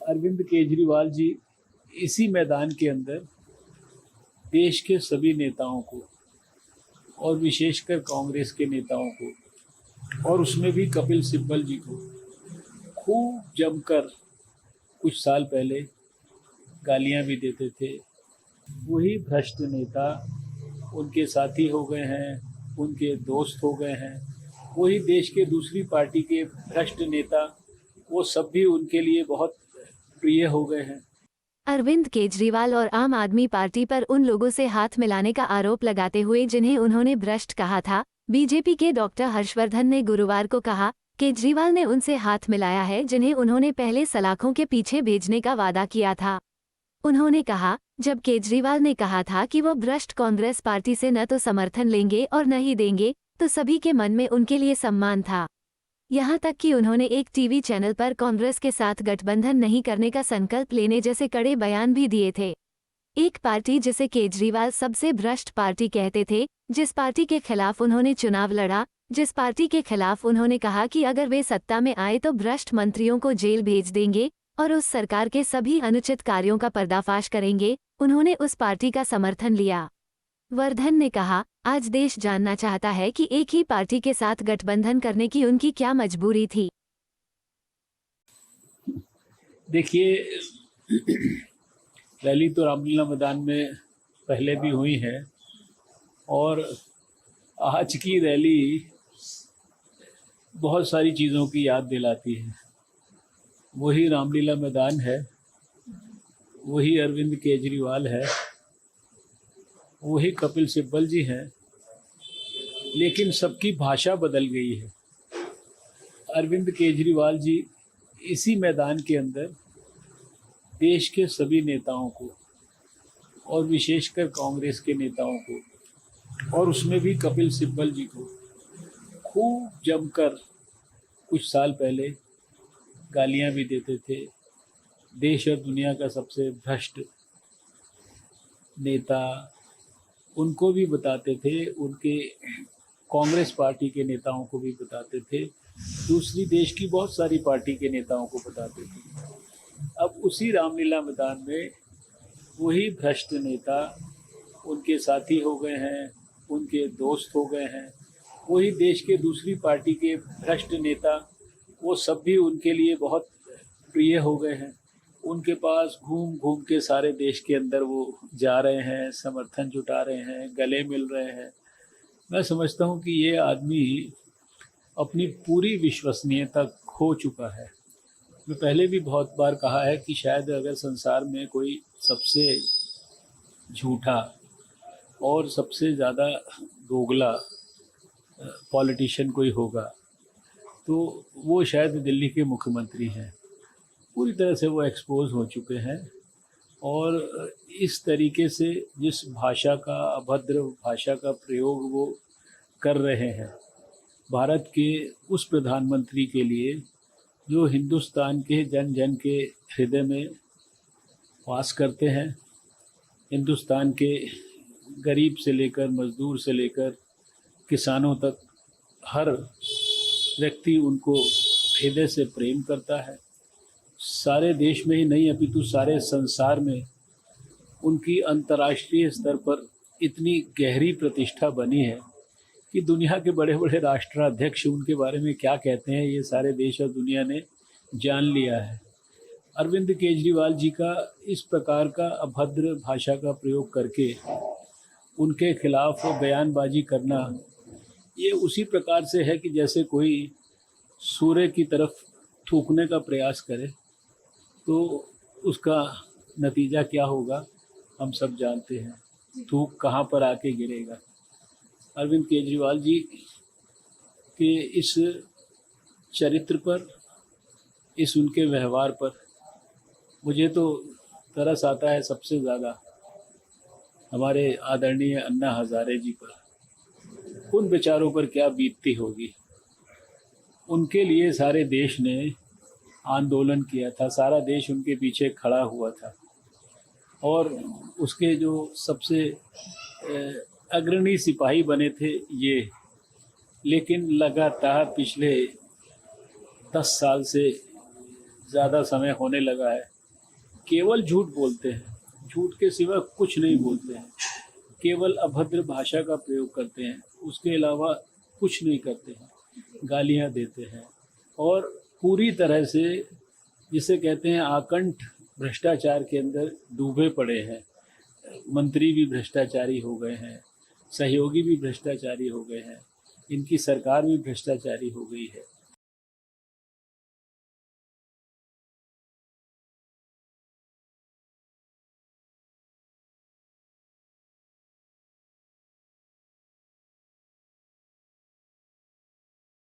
अरविंद केजरीवाल जी इसी मैदान के अंदर देश के सभी नेताओं को और विशेषकर कांग्रेस के नेताओं को और उसमें भी कपिल सिब्बल जी को खूब जमकर कुछ साल पहले गालियां भी देते थे। वही भ्रष्ट नेता उनके साथी हो गए हैं, उनके दोस्त हो गए हैं। वही देश के दूसरी पार्टी के भ्रष्ट नेता, वो सब भी उनके लिए बहुत प्रिय हो गए हैं। अरविंद केजरीवाल और आम आदमी पार्टी पर उन लोगों से हाथ मिलाने का आरोप लगाते हुए जिन्हें उन्होंने भ्रष्ट कहा था, बीजेपी के डॉक्टर हर्षवर्धन ने गुरुवार को कहा, केजरीवाल ने उनसे हाथ मिलाया है जिन्हें उन्होंने पहले सलाखों के पीछे भेजने का वादा किया था। उन्होंने कहा, जब केजरीवाल ने कहा था कि वो भ्रष्ट कांग्रेस पार्टी से न तो समर्थन लेंगे और न ही देंगे, तो सभी के मन में उनके लिए सम्मान था। यहाँ तक कि उन्होंने एक टीवी चैनल पर कांग्रेस के साथ गठबंधन नहीं करने का संकल्प लेने जैसे कड़े बयान भी दिए थे। एक पार्टी जिसे केजरीवाल सबसे भ्रष्ट पार्टी कहते थे, जिस पार्टी के खिलाफ उन्होंने चुनाव लड़ा, जिस पार्टी के खिलाफ उन्होंने कहा कि अगर वे सत्ता में आए तो भ्रष्ट मंत्रियों को जेल भेज देंगे और उस सरकार के सभी अनुचित कार्यों का पर्दाफाश करेंगे, उन्होंने उस पार्टी का समर्थन लिया। वर्धन ने कहा, आज देश जानना चाहता है कि एक ही पार्टी के साथ गठबंधन करने की उनकी क्या मजबूरी थी। देखिए, रैली तो रामलीला मैदान में पहले भी हुई है और आज की रैली बहुत सारी चीज़ों की याद दिलाती है। वही रामलीला मैदान है, वही अरविंद केजरीवाल है, वही कपिल सिब्बल जी हैं, लेकिन सबकी भाषा बदल गई है। अरविंद केजरीवाल जी इसी मैदान के अंदर देश के सभी नेताओं को और विशेषकर कांग्रेस के नेताओं को और उसमें भी कपिल सिब्बल जी को खूब जमकर कुछ साल पहले गालियां भी देते थे। देश और दुनिया का सबसे भ्रष्ट नेता उनको भी बताते थे, उनके कांग्रेस पार्टी के नेताओं को भी बताते थे, दूसरी देश की बहुत सारी पार्टी के नेताओं को बताते थे। अब उसी रामलीला मैदान में वही भ्रष्ट नेता उनके साथी हो गए हैं, उनके दोस्त हो गए हैं। वही देश के दूसरी पार्टी के भ्रष्ट नेता, वो सब भी उनके लिए बहुत प्रिय हो गए हैं। उनके पास घूम घूम के सारे देश के अंदर वो जा रहे हैं, समर्थन जुटा रहे हैं, गले मिल रहे हैं। मैं समझता हूँ कि ये आदमी अपनी पूरी विश्वसनीयता खो चुका है। मैं पहले भी बहुत बार कहा है कि शायद अगर संसार में कोई सबसे झूठा और सबसे ज़्यादा दोगला पॉलिटिशियन कोई होगा तो वो शायद दिल्ली के मुख्यमंत्री हैं। पूरी तरह से वो एक्सपोज हो चुके हैं और इस तरीके से जिस भाषा का, अभद्र भाषा का प्रयोग वो कर रहे हैं भारत के उस प्रधानमंत्री के लिए जो हिंदुस्तान के जन जन के हृदय में वास करते हैं, हिंदुस्तान के गरीब से लेकर मजदूर से लेकर किसानों तक हर व्यक्ति उनको हृदय से प्रेम करता है। सारे देश में ही नहीं अपितु सारे संसार में उनकी अंतर्राष्ट्रीय स्तर पर इतनी गहरी प्रतिष्ठा बनी है कि दुनिया के बड़े बड़े राष्ट्राध्यक्ष उनके बारे में क्या कहते हैं ये सारे देश और दुनिया ने जान लिया है। अरविंद केजरीवाल जी का इस प्रकार का अभद्र भाषा का प्रयोग करके उनके खिलाफ बयानबाजी करना ये उसी प्रकार से है कि जैसे कोई सूर्य की तरफ थूकने का प्रयास करे तो उसका नतीजा क्या होगा हम सब जानते हैं, थूक कहाँ पर आके गिरेगा। अरविंद केजरीवाल जी के इस चरित्र पर, इस उनके व्यवहार पर मुझे तो तरस आता है सबसे ज़्यादा हमारे आदरणीय अन्ना हज़ारे जी पर। उन बेचारों पर क्या बीतती होगी। उनके लिए सारे देश ने आंदोलन किया था, सारा देश उनके पीछे खड़ा हुआ था और उसके जो सबसे अग्रणी सिपाही बने थे ये, लेकिन लगातार पिछले 10 साल से ज़्यादा समय होने लगा है। केवल झूठ बोलते हैं, झूठ के सिवा कुछ नहीं बोलते हैं, केवल अभद्र भाषा का प्रयोग करते हैं, उसके अलावा कुछ नहीं करते हैं, गालियाँ देते हैं और पूरी तरह से जिसे कहते हैं आकंठ भ्रष्टाचार के अंदर डूबे पड़े हैं। मंत्री भी भ्रष्टाचारी हो गए हैं, सहयोगी भी भ्रष्टाचारी हो गए हैं, इनकी सरकार भी भ्रष्टाचारी हो गई है।